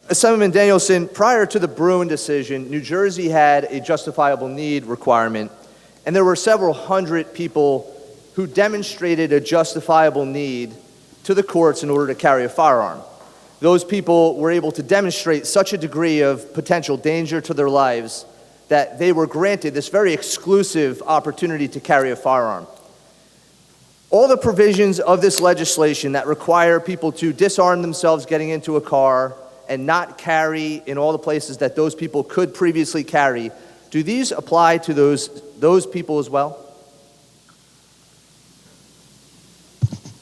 Assemblyman Danielson, prior to the Bruen decision, New Jersey had a justifiable need requirement, and there were several hundred people who demonstrated a justifiable need to the courts in order to carry a firearm. Those people were able to demonstrate such a degree of potential danger to their lives that they were granted this very exclusive opportunity to carry a firearm. All the provisions of this legislation that require people to disarm themselves getting into a car and not carry in all the places that those people could previously carry, do these apply to those people as well?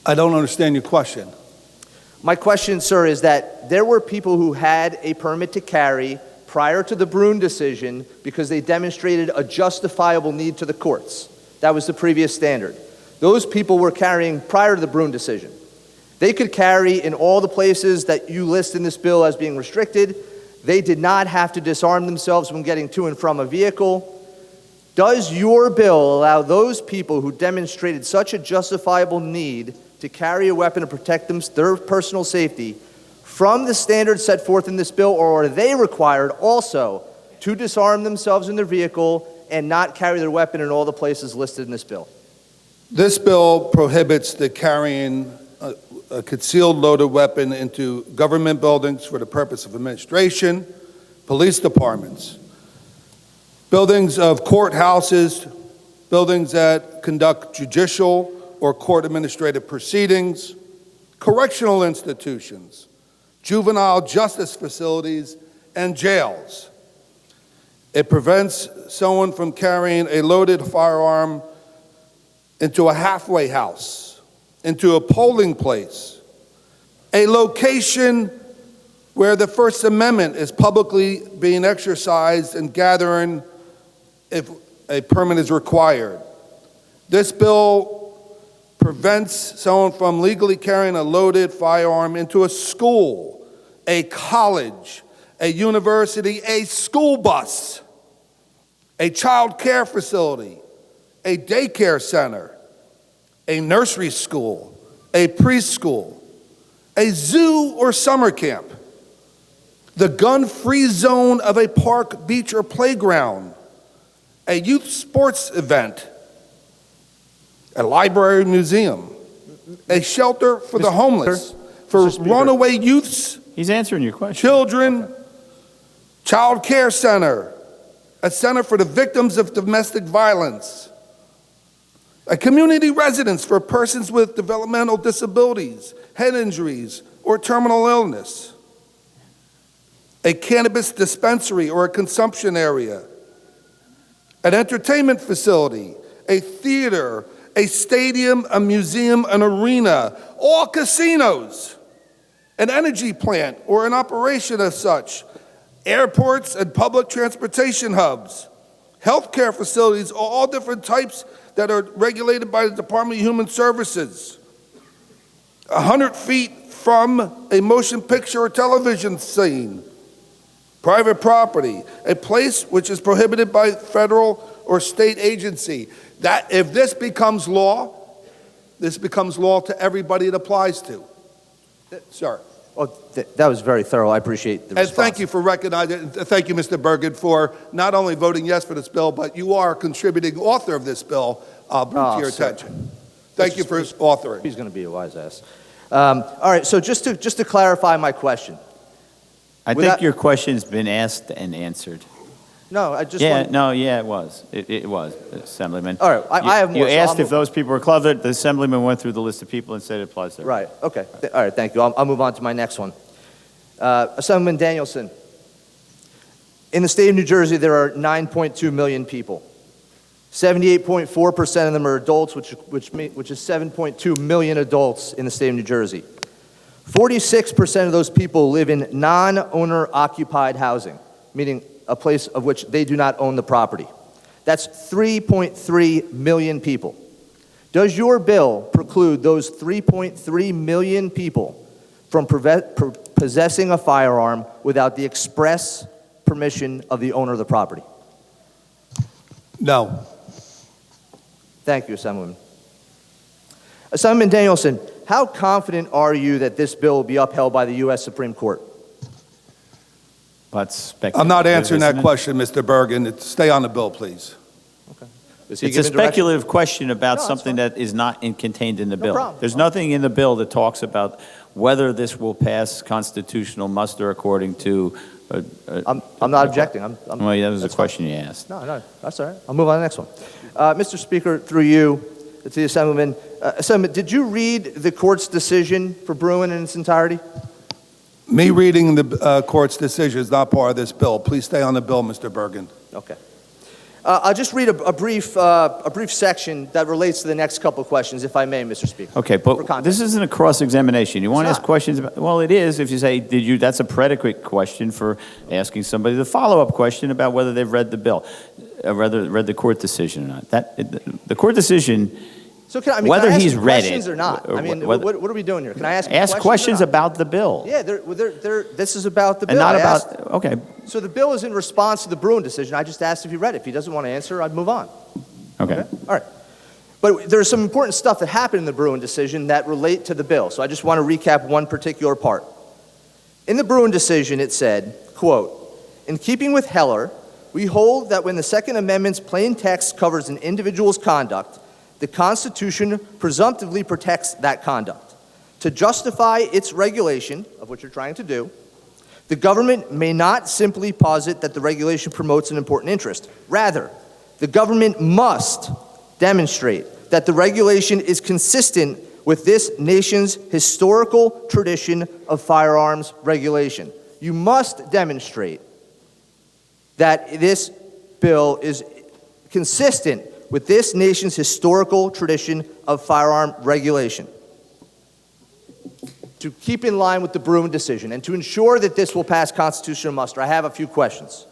I don't understand your question. My question, sir, is that there were people who had a permit to carry prior to the Bruen decision because they demonstrated a justifiable need to the courts. That was the previous standard. Those people were carrying prior to the Bruen decision. They could carry in all the places that you list in this bill as being restricted. They did not have to disarm themselves when getting to and from a vehicle. Does your bill allow those people who demonstrated such a justifiable need to carry a weapon to protect their personal safety from the standards set forth in this bill, or are they required also to disarm themselves in their vehicle and not carry their weapon in all the places listed in this bill? This bill prohibits the carrying a concealed loaded weapon into government buildings for the purpose of administration, police departments, buildings of courthouses, buildings that conduct judicial or court administrative proceedings, correctional institutions, juvenile justice facilities, and jails. It prevents someone from carrying a loaded firearm into a halfway house, into a polling place, a location where the First Amendment is publicly being exercised and gathering if a permit is required. This bill prevents someone from legally carrying a loaded firearm into a school, a college, a university, a school bus, a child care facility, a daycare center, a nursery school, a preschool, a zoo or summer camp, the gun-free zone of a park, beach, or playground, a youth sports event, a library museum, a shelter for the homeless, for runaway youths. He's answering your question. Children, child care center, a center for the victims of domestic violence, a community residence for persons with developmental disabilities, head injuries, or terminal illness, a cannabis dispensary or a consumption area, an entertainment facility, a theater, a stadium, a museum, an arena, all casinos, an energy plant or an operation as such, airports and public transportation hubs, healthcare facilities, all different types that are regulated by the Department of Human Services, 100 feet from a motion picture or television scene, private property, a place which is prohibited by federal or state agency. That if this becomes law to everybody it applies to. Sir. Well, that was very thorough. I appreciate the response. And thank you for recognizing, thank you, Mr. Bergen, for not only voting yes for this bill, but you are a contributing author of this bill. I'll bring to your attention. Thank you for authoring. He's going to be a wise ass. All right, so just to clarify my question. I think your question's been asked and answered. No, I just it was. It was, Assemblyman. All right, I have more. You asked if those people were covered. The Assemblyman went through the list of people and said it applies to them. Right, okay. All right, thank you. I'll move on to my next one. Assemblyman Danielson, in the state of New Jersey, there are 9.2 million people. 78.4% of them are adults, which is 7.2 million adults in the state of New Jersey. 46% of those people live in non-owner occupied housing, meaning a place of which they do not own the property. That's 3.3 million people. Does your bill preclude those 3.3 million people from possessing a firearm without the express permission of the owner of the property? No. Thank you, Assemblyman. Assemblyman Danielson, how confident are you that this bill will be upheld by the U.S. Supreme Court? That's speculative. I'm not answering isn't that it? question, Mr. Bergen. Stay on the bill, please. Is he It's a giving direction? speculative question about No, that's something fine. that is not contained in the bill. problem. There's nothing in the bill that talks about whether this will pass constitutional muster according to. I'm not objecting. Well, that was a that's question you asked. No, that's all right. I'll move on to the next one. Mr. Speaker, through you, to the Assemblyman. Assemblyman, did you read the court's decision for Bruen in its entirety? Me reading the court's decision is not part of this bill. Please stay on the bill, Mr. Bergen. Okay. I'll just read a brief section that relates to the next couple of questions, if I may, Mr. Speaker. Okay, For but context. this isn't a cross-examination. You want to It's ask not. questions about, well, it is if you say, did you, that's a predicate question for asking somebody the follow-up question about whether they've read the bill, read the court decision or not. The court decision, So can I whether ask he's you read questions it, or not? or I mean, whether- what are we doing here? Can I ask questions or not? about the bill. Yeah, this is about the bill. And not I about, asked- okay, So the bill is in response to the Bruen decision. I just asked if he read it. If he doesn't want to answer, I'd move on. okay. All right. But there's some important stuff that happened in the Bruen decision that relate to the bill. So I just want to recap one particular part. In the Bruen decision, it said, quote, "In keeping with Heller, we hold that when the Second Amendment's plain text covers an individual's conduct, the Constitution presumptively protects that conduct. To justify its regulation, of what you're trying to do, the government may not simply posit that the regulation promotes an important interest. Rather, the government must demonstrate that the regulation is consistent with this nation's historical tradition of firearms regulation." You must demonstrate that this bill is consistent with this nation's historical tradition of firearm regulation. To keep in line with the Bruen decision and to ensure that this will pass constitutional muster, I have a few questions.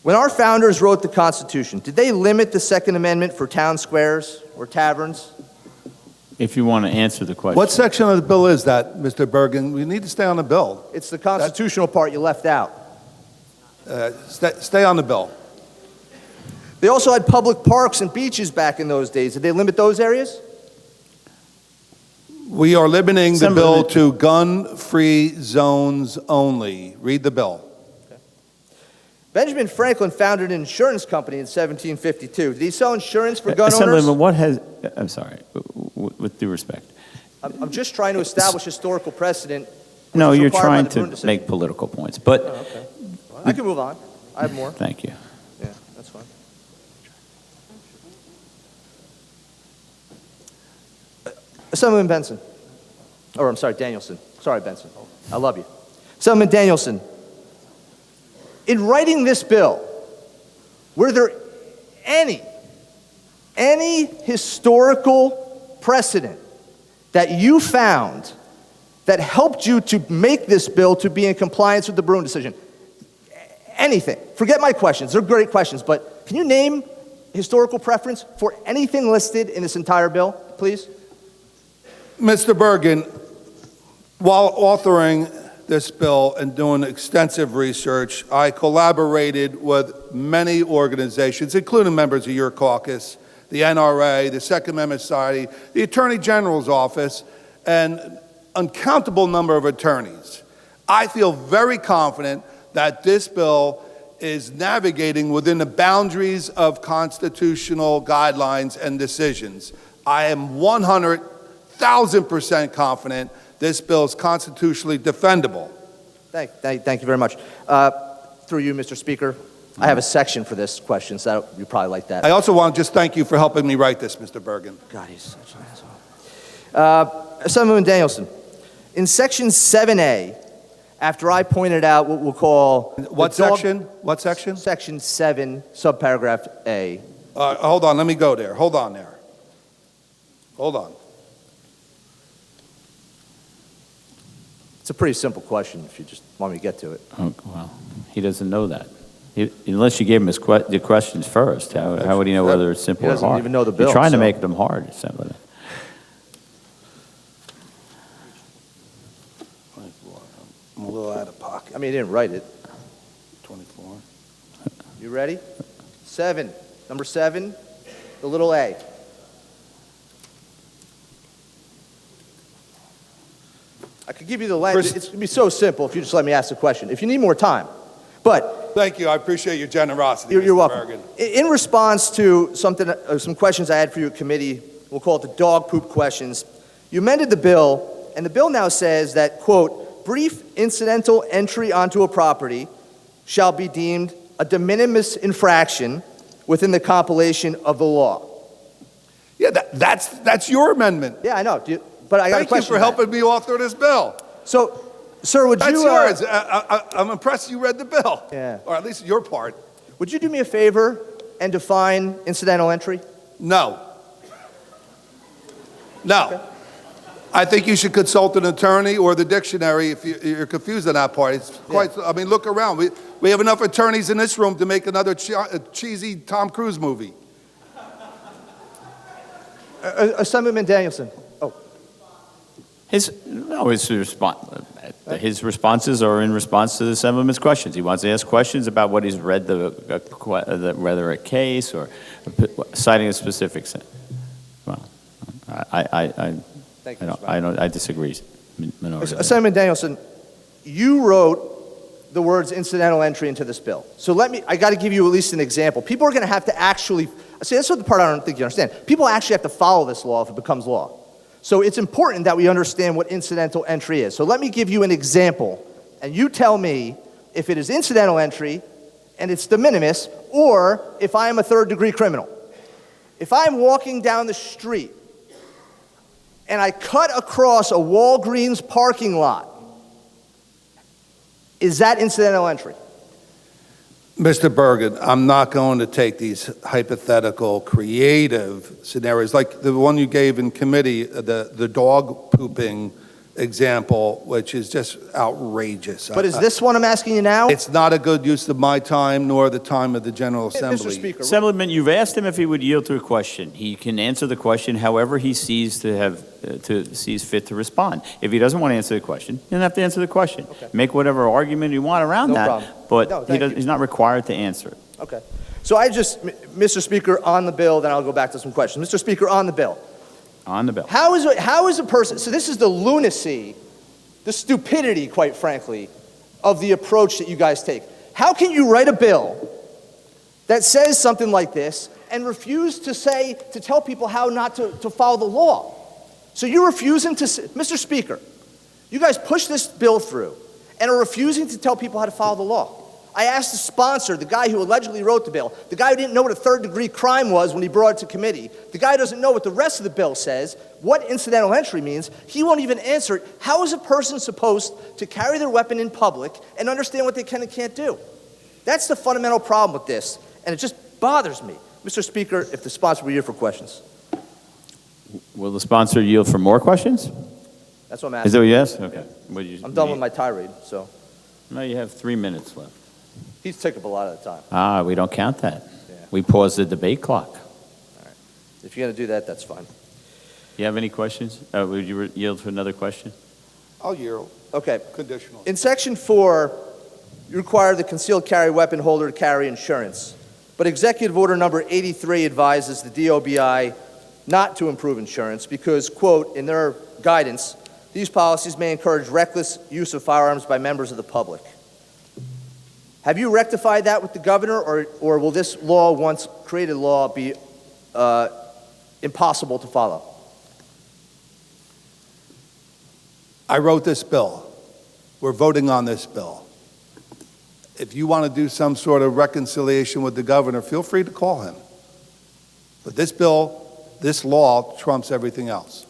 When our founders wrote the Constitution, did they limit the Second Amendment for town squares or taverns? If you want to answer the question. What section of the bill is that, Mr. Bergen? We need to stay on the bill. It's the constitutional part you left out. Stay on the bill. They also had public parks and beaches back in those days. Did they limit those areas? We are limiting the Some bill limit- to gun-free zones only. Read the bill. Benjamin Franklin founded an insurance company in 1752. Did he sell insurance for gun Assemblyman, owners? what has, I'm sorry, with due respect. I'm just trying to establish historical precedent. which No, is you're required by trying the Bruen to decision. make political points, but, Oh, okay. I can move on. I have more. thank you. Yeah, that's fine. Assemblyman Benson. Or I'm sorry, Danielson. Sorry, Benson. I love you. Assemblyman Danielson. In writing this bill, were there any historical precedent that you found that helped you to make this bill to be in compliance with the Bruen decision? Anything. Forget my questions. They're great questions, but can you name historical preference for anything listed in this entire bill, please? Mr. Bergen, while authoring this bill and doing extensive research, I collaborated with many organizations, including members of your caucus, the NRA, the Second Amendment Society, the Attorney General's office, and uncountable number of attorneys. I feel very confident that this bill is navigating within the boundaries of constitutional guidelines and decisions. I am 100,000% confident this bill is constitutionally defendable. Thank you very much. Through you, Mr. Speaker, I have a section for this question, so you probably like that. I also want to just thank you for helping me write this, Mr. Bergen. God, he's such an asshole. Assemblyman Danielson, in Section 7A, after I pointed out what we'll call... What the dog- section? What section? Section 7, subparagraph A. Hold on, let me go there. Hold on there. Hold on. It's a pretty simple question if you just want me to get to it. Oh, well, he doesn't know that. Unless you gave him the questions first, how would he know whether it's simple He or doesn't hard? even know the bill, You're trying to so- make them hard, Assemblyman. 24. I'm a little out of pocket. I mean, he didn't write it. 24. You ready? 7. Number 7, the little a. I could could give you the language. It's going to be so simple if you just let me ask the question. If you need more time. But Thank you. I appreciate your generosity, you're Mr. welcome. Bergen. In response to some questions I had for you at committee, we'll call it the dog poop questions, you amended the bill, and the bill now says that, quote, brief incidental entry onto a property shall be deemed a de minimis infraction within the compilation of the law. Yeah, that's your amendment. Yeah, I know. But I got a Thank you question. for helping me author this bill. So, sir, would That's you... yours. I'm impressed you read the bill. Yeah. Or at least your part. Would you do me a favor and define incidental entry? No. No. Okay. I think you should consult an attorney or the dictionary if you're confused on that part. It's quite, I mean, look around. We have enough attorneys in this room to make another cheesy Tom Cruise movie. Assemblyman Danielson. Oh. His responses are in response to the Assemblyman's questions. He wants to ask questions about what he's read, whether a case or citing a specific sentence. Well, Thank you, I disagree. Assemblyman Danielson, you wrote the words incidental entry into this bill. So I got to give you at least an example. People are going to have to actually, see, that's the part I don't think you understand. People actually have to follow this law if it becomes law. So it's important that we understand what incidental entry is. So let me give you an example, and you tell me if it is incidental entry and it's de minimis, or if I am a third-degree criminal. If I'm walking down the street and I cut across a Walgreens parking lot, is that incidental entry? Mr. Bergen, I'm not going to take these hypothetical, creative scenarios, like the one you gave in committee, the dog pooping example, which is just outrageous. But is this one I'm asking you now? It's not a good use of my time nor the time of the General Assembly. Mr. Speaker. Assemblyman, you've asked him if he would yield to a question. He can answer the question however he sees fit to respond. If he doesn't want to answer the question, he doesn't have to answer the question. Okay. Make whatever argument you want around No that, problem. but No, he's not required to answer it. Okay. So Mr. Speaker, on the bill, then I'll go back to some questions. Mr. Speaker, on the bill. On the bill. How is a person, so this is the lunacy, the stupidity, quite frankly, of the approach that you guys take. How can you write a bill that says something like this and refuse to tell people how not to follow the law? So you're refusing to, Mr. Speaker, you guys push this bill through and are refusing to tell people how to follow the law. I asked the sponsor, the guy who allegedly wrote the bill, the guy who didn't know what a third-degree crime was when he brought it to committee, the guy who doesn't know what the rest of the bill says, what incidental entry means, he won't even answer it. How is a person supposed to carry their weapon in public and understand what they can and can't do? That's the fundamental problem with this, and it just bothers me. Mr. Speaker, if the sponsor were here for questions. Will the sponsor yield for more questions? That's what I'm asking. Is that what you asked? Okay. I'm done with my tirade, so. No, you have 3 minutes left. He's took up a lot of the time. We don't count that. Yeah. We pause the debate clock. All right. If you're going to do that, that's fine. You have any questions? Would you yield for another question? I'll yield. Okay. Conditional. In Section 4, you require the concealed carry weapon holder to carry insurance. But Executive Order number 83 advises the DOBI not to improve insurance because, quote, in their guidance, these policies may encourage reckless use of firearms by members of the public. Have you rectified that with the governor, or will this law, once created law, be impossible to follow? I wrote this bill. We're voting on this bill. If you want to do some sort of reconciliation with the governor, feel free to call him. But this bill, this law trumps everything else.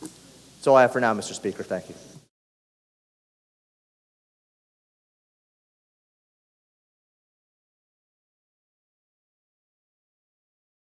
That's all I have for now, Mr. Speaker. Thank you.